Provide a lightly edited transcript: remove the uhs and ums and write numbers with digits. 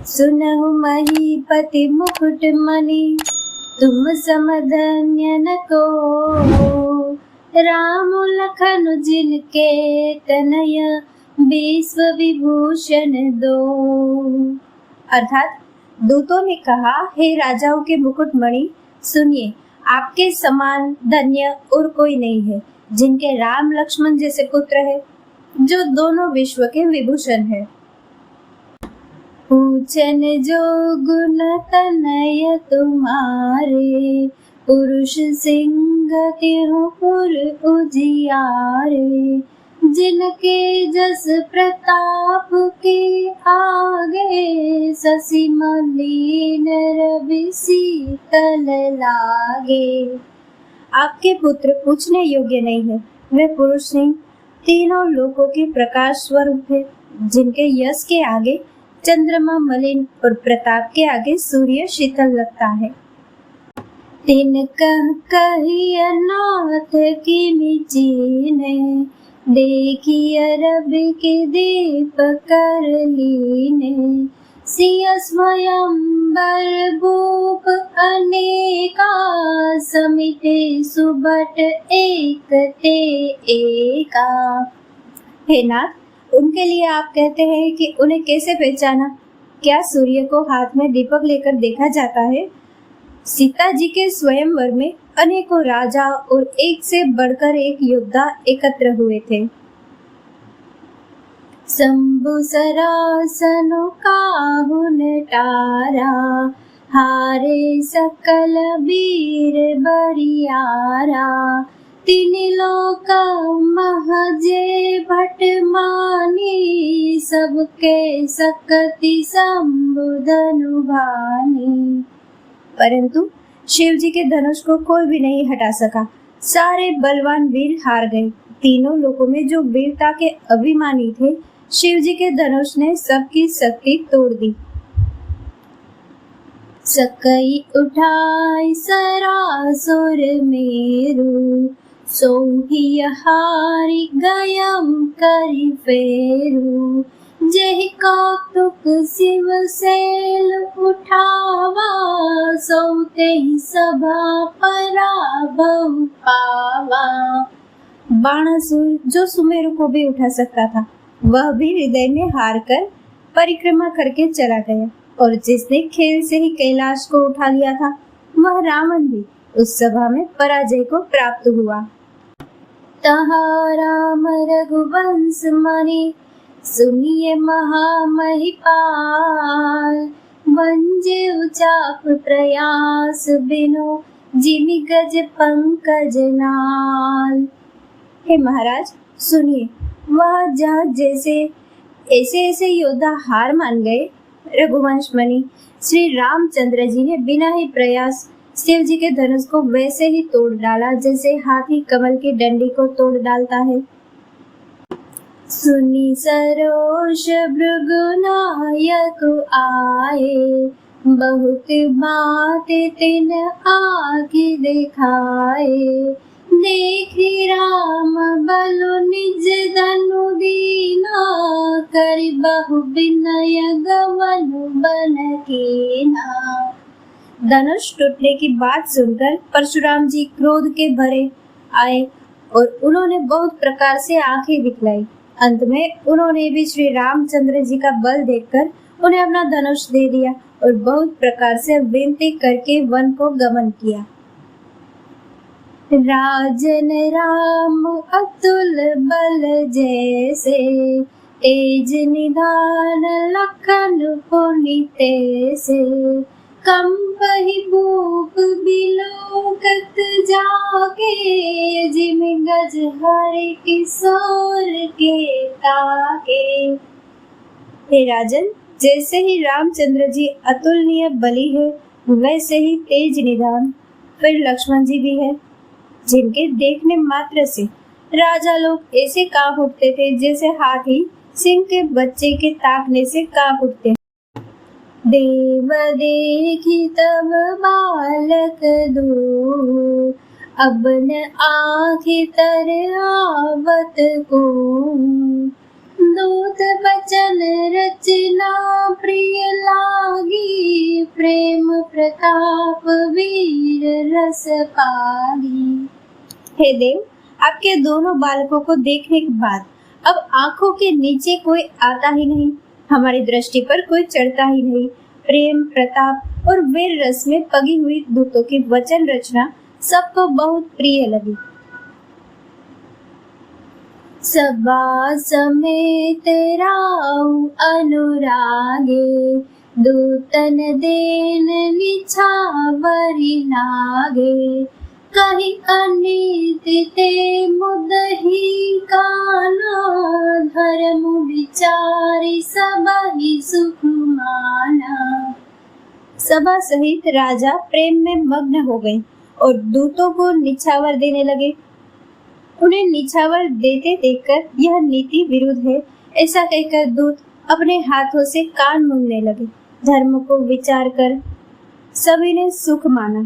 सुनहु महीपति मुकुट मणि, तुम समधन्य न को। राम लखन जिनके तनय, विश्व विभूषण दो। अर्थात दूतों ने कहा, हे राजाओं के मुकुटमणि, सुनिए, आपके समान धन्य और कोई नहीं है, जिनके राम लक्ष्मण जैसे पुत्र है, जो दोनों विश्व के विभूषण है। पूछन जो गुण तनय तुम्हारे, पुरुष सिंह तिहु पुर उजियारे। जिनके जस प्रताप के आगे, शशि मलिन रवि शीतल लागे। आपके पुत्र पूछने योग्य नहीं है, वे पुरुष सिंह तीनों लोकों के प्रकाश स्वरूप है, जिनके यश के आगे चंद्रमा मलिन और प्रताप के आगे सूर्य शीतल लगता है। तिन कहिय नाथ की मिचीने, देखिए रब के दीप कर लीने। सिय स्वयंवर भूप अनेका, समिते सुबट एक ते एका। हे नाथ, उनके लिए आप कहते हैं कि उन्हें कैसे पहचाना? क्या सूर्य को हाथ में दीपक लेकर देखा जाता है? सीता जी के स्वयंवर में अनेकों राजा और एक से बढ़कर एक योद्धा एकत्र हुए थे। शंभु सरासनु काहु नटारा, हारे सकल वीर बरियारा। तीन लोक महजे भट मानी, सबके सकति संबुधनु भानी। परंतु शिव जी के धनुष को कोई भी नहीं हटा सका। सारे बलवान वीर हार गए। तीनों लोकों में जो वीरता के अभिमानी थे, शिव जी के धनुष ने सबकी शक्ति तोड़ दी। सकई उठाई सरासुर मेरु, सोहि हारि गयम करि फेरु। जेहि कौतुक शिव सेल उठावा, सो तेहि सभा पराभव पावा। बाणासुर, जो सुमेरु को भी उठा सकता था, वह भी हृदय में हार कर परिक्रमा करके चला गया। और जिसने खेल से ही कैलाश को उठा लिया था, वह रावण भी उस सभा में पराजय को प्राप्त हुआ। तहा राम रघुवंश मणि, सुनिए महामहिपाल। वंजे चाप प्रयास बिनु, जिमि गज पंकज नाल। हे महाराज, सुनिए, वह जहाँ जैसे ऐसे योद्धा हार मान गए, रघुवंश मणि श्री रामचंद्र जी ने बिना ही प्रयास शिव जी के धनुष को वैसे ही तोड़ डाला, जैसे हाथी कमल की डंडी को तोड़ डालता है। सुनी सरोष भृगुनायक आए, बहुत बात तिन आगे दिखाए। देखी राम बलु निज धनु दीना, करि बहु विनय गमनु बन कीना। धनुष टूटने की बात सुनकर परशुराम जी क्रोध के भरे आए और उन्होंने बहुत प्रकार से आंखें दिखलाई। अंत में उन्होंने भी श्री रामचंद्र जी का बल देखकर उन्हें अपना धनुष दे दिया और बहुत प्रकार से विनती करके वन को गमन किया। राजन राम अतुल बल जैसे, तेज निधान लखन पुनि से। कंपहि भूप बिलोकत जाके, जिमि गज हरि किशोर के ताके। हे राजन, जैसे ही रामचंद्र जी अतुलनीय बली है, वैसे ही तेज निधान फिर लक्ष्मण जी भी है, जिनके देखने मात्र से राजा लोग ऐसे कांप उठते थे जैसे हाथी सिंह के बच्चे के ताकने से कांप उठते हैं। देव देखी तब बालक दूर, अब न आँखि तर आवत को। दूत बचन रचना प्रिय ला प्रेम प्रताप वीर रस पागी। हे देव, आपके दोनों बालकों को देखने के बाद अब आंखों के नीचे कोई आता ही नहीं, हमारी दृष्टि पर कोई चढ़ता ही नहीं। प्रेम प्रताप और वीर रस में पगी हुई दूतों की वचन रचना सबको बहुत प्रिय लगी। सबा समेत राउ अनुरागे, दूतन देन निछावरी लागे। कहीं अनीति ते मुदही काना, धर्म विचारी सबहि सुख माना। सभा सहित राजा प्रेम में मग्न हो गए और दूतों को निछावर देने लगे। उन्हें निछावर देते देखकर यह नीति विरुद्ध है ऐसा कहकर दूत अपने हाथों से कान मूंदने लगे। धर्म को विचार कर सभी ने सुख माना।